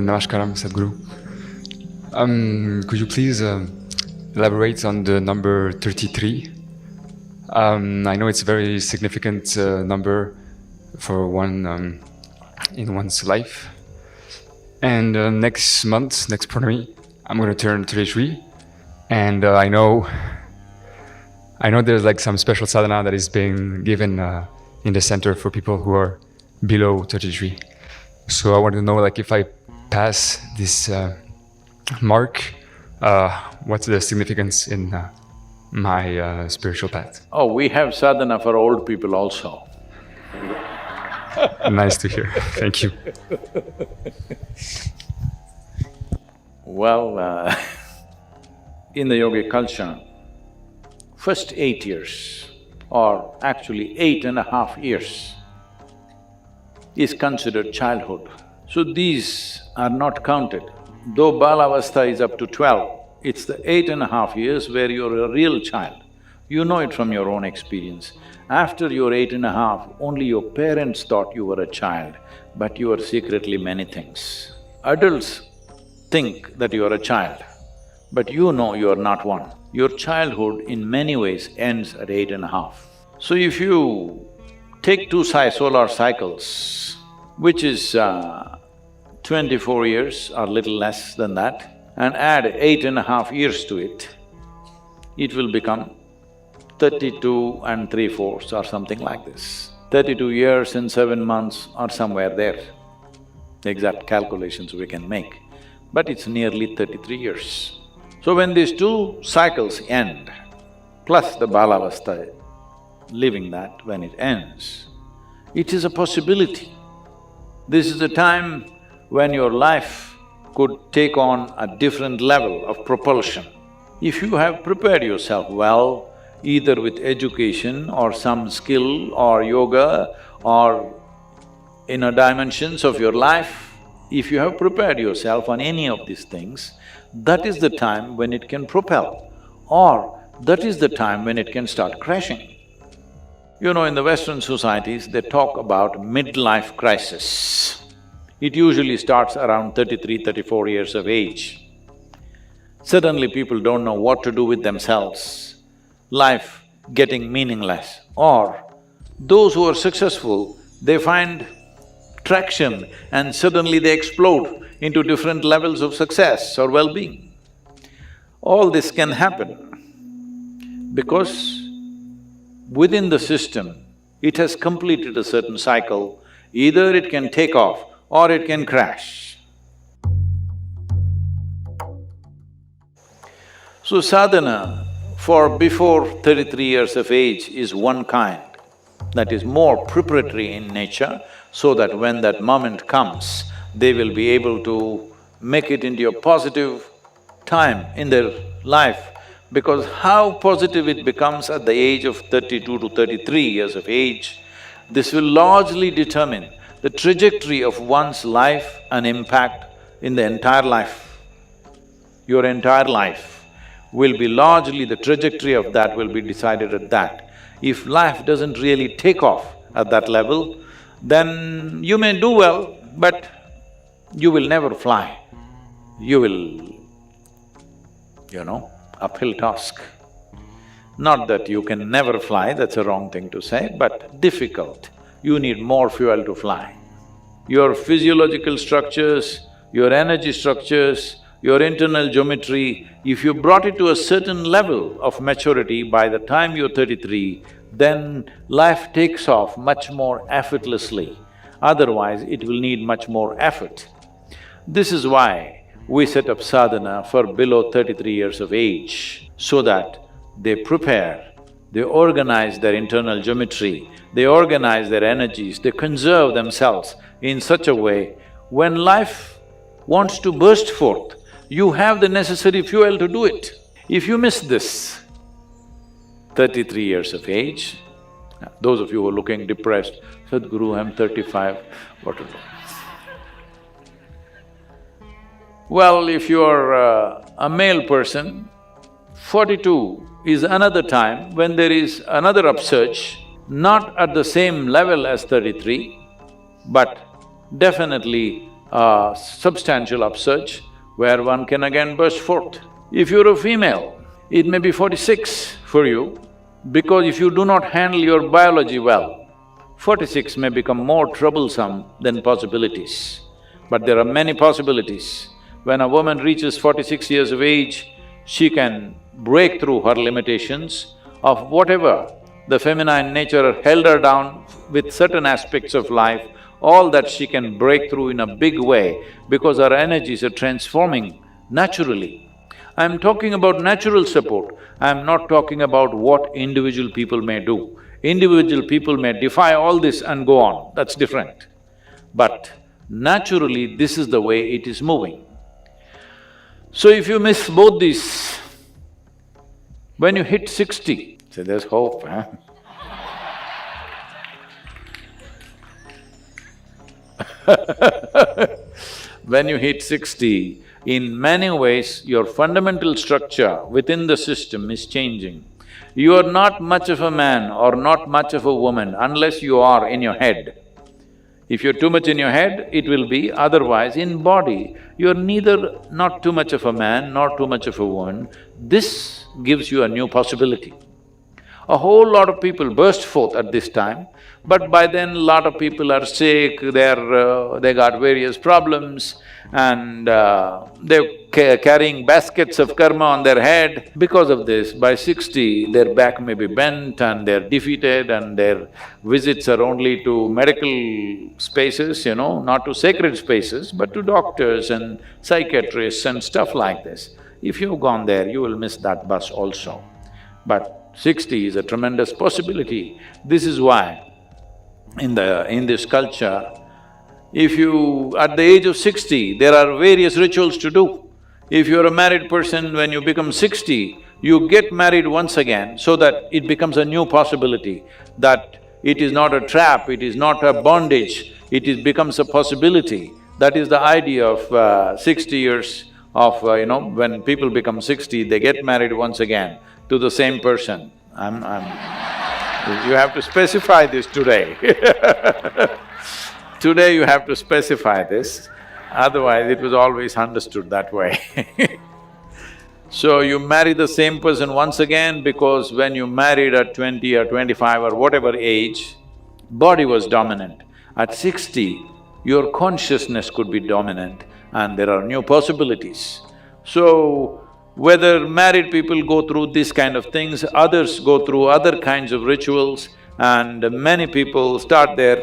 Namaskaram, Sadhguru. Could you please elaborate on the number 33? I know it's a very significant number for one in one's life. And next month, next Purnami, I'm going to turn 33. And I know there's like some special sadhana that is being given in the center for people who are below 33. So I want to know, like, if I pass this mark, what's the significance in my spiritual path? Oh, we have sadhana for old people also. Nice to hear. Thank you. Well, in the yogic culture, first 8 years, or actually 8.5 years, is considered childhood. So these are not counted. Though Balavastha is up to 12, it's the 8.5 years where you're a real child. You know it from your own experience. After you're 8.5, only your parents thought you were a child, but you are secretly many things. Adults think that you are a child, but you know you are not one. Your childhood in many ways ends at 8.5. So if you take two solar cycles, which is 24 years or little less than that, and add 8.5 years to it, it will become 32 and 3/4 or something like this. 32 years and 7 months or somewhere there. The exact calculations we can make, but it's nearly 33 years. So when these two cycles end, plus the Balavastha, living that when it ends, it is a possibility. This is a time when your life could take on a different level of propulsion. If you have prepared yourself well, either with education or some skill or yoga or inner dimensions of your life, if you have prepared yourself on any of these things, that is the time when it can propel, or that is the time when it can start crashing. You know, in the Western societies, they talk about midlife crisis. It usually starts around 33, 34 years of age. Suddenly people don't know what to do with themselves, life getting meaningless. Or those who are successful, they find traction and suddenly they explode into different levels of success or well-being. All this can happen because within the system, it has completed a certain cycle. Either it can take off or it can crash. So sadhana for before 33 years of age is one kind, that is more preparatory in nature, so that when that moment comes, they will be able to make it into a positive time in their life. Because how positive it becomes at the age of 32 to 33 years of age, this will largely determine the trajectory of one's life and impact in the entire life. Your entire life will be largely… the trajectory of that will be decided at that. If life doesn't really take off at that level, then you may do well, but you will never fly. You will, uphill task. Not that you can never fly, that's a wrong thing to say, but difficult. You need more fuel to fly. Your physiological structures, your energy structures, your internal geometry, if you brought it to a certain level of maturity by the time you're 33, then life takes off much more effortlessly. Otherwise, it will need much more effort. This is why we set up sadhana for below 33 years of age, so that they prepare, they organize their internal geometry, they organize their energies, they conserve themselves in such a way, when life wants to burst forth, you have the necessary fuel to do it. If you miss this 33 years of age, those of you who are looking depressed, Sadhguru, I'm 35, what to do? Well, if you're a male person, 42 is another time when there is another upsurge, not at the same level as 33, but definitely substantial upsurge where one can again burst forth. If you're a female, it may be 46 for you, because if you do not handle your biology well, 46 may become more troublesome than possibilities. But there are many possibilities. When a woman reaches 46 years of age, she can break through her limitations of whatever the feminine nature held her down with certain aspects of life, all that she can break through in a big way because her energies are transforming naturally. I'm talking about natural support, I'm not talking about what individual people may do. Individual people may defy all this and go on, that's different. But naturally, this is the way it is moving. So if you miss both these, when you hit 60, say there's hope, huh? When you hit 60, in many ways, your fundamental structure within the system is changing. You are not much of a man or not much of a woman unless you are in your head. If you're too much in your head, it will be, otherwise in body, you're neither not too much of a man nor too much of a woman. This gives you a new possibility. A whole lot of people burst forth at this time, but by then lot of people are sick, they got various problems and they're carrying baskets of karma on their head. Because of this, by 60, their back may be bent and they're defeated and their visits are only to medical spaces, not to sacred spaces, but to doctors and psychiatrists and stuff like this. If you've gone there, you will miss that bus also. But 60 is a tremendous possibility. This is why in this culture, if you… at the age of 60, there are various rituals to do. If you're a married person, when you become 60, you get married once again so that it becomes a new possibility, that it is not a trap, it is not a bondage, becomes a possibility. That is the idea of 60 years of, when people become 60, they get married once again to the same person. You have to specify this today. Today you have to specify this, otherwise it was always understood that way. So you marry the same person once again because when you married at 20 or 25 or whatever age, body was dominant. At 60, your consciousness could be dominant and there are new possibilities. So, whether married people go through these kind of things, others go through other kinds of rituals, and many people start their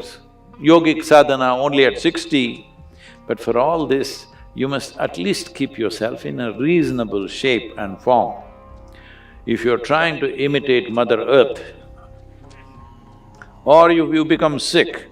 yogic sadhana only at 60. But for all this, you must at least keep yourself in a reasonable shape and form. If you're trying to imitate Mother Earth, or you become sick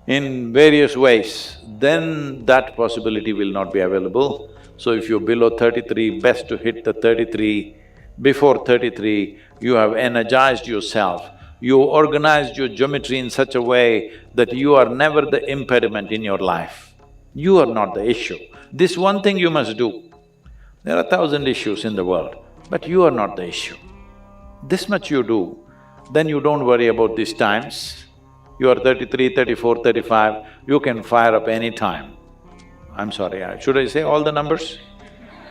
in various ways, then that possibility will not be available. So if you're below 33, best to hit the 33. Before 33, you have energized yourself, you organized your geometry in such a way that you are never the impediment in your life. You are not the issue. This one thing you must do. There are 1,000 issues in the world, but you are not the issue. This much you do, then you don't worry about these times. You are 33, 34, 35, you can fire up any time. I'm sorry, should I say all the numbers?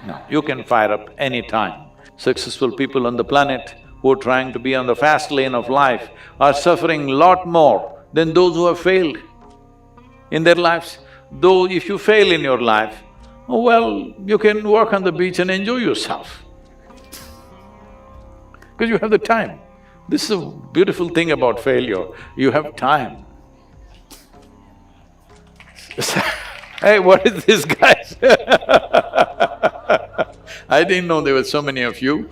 No, you can fire up any time. Successful people on the planet who are trying to be on the fast lane of life are suffering a lot more than those who have failed in their lives. Though if you fail in your life, oh well, you can walk on the beach and enjoy yourself because you have the time. This is a beautiful thing about failure, you have time. Hey, what is this, guys? I didn't know there were so many of you.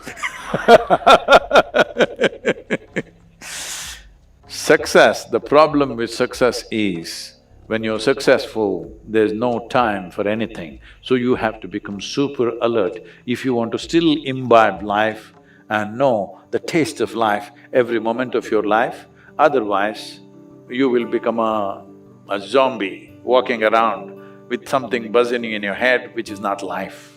Success, the problem with success is, when you're successful, there's no time for anything. So you have to become super alert if you want to still imbibe life and know the taste of life every moment of your life. Otherwise, you will become a zombie walking around with something buzzing in your head which is not life.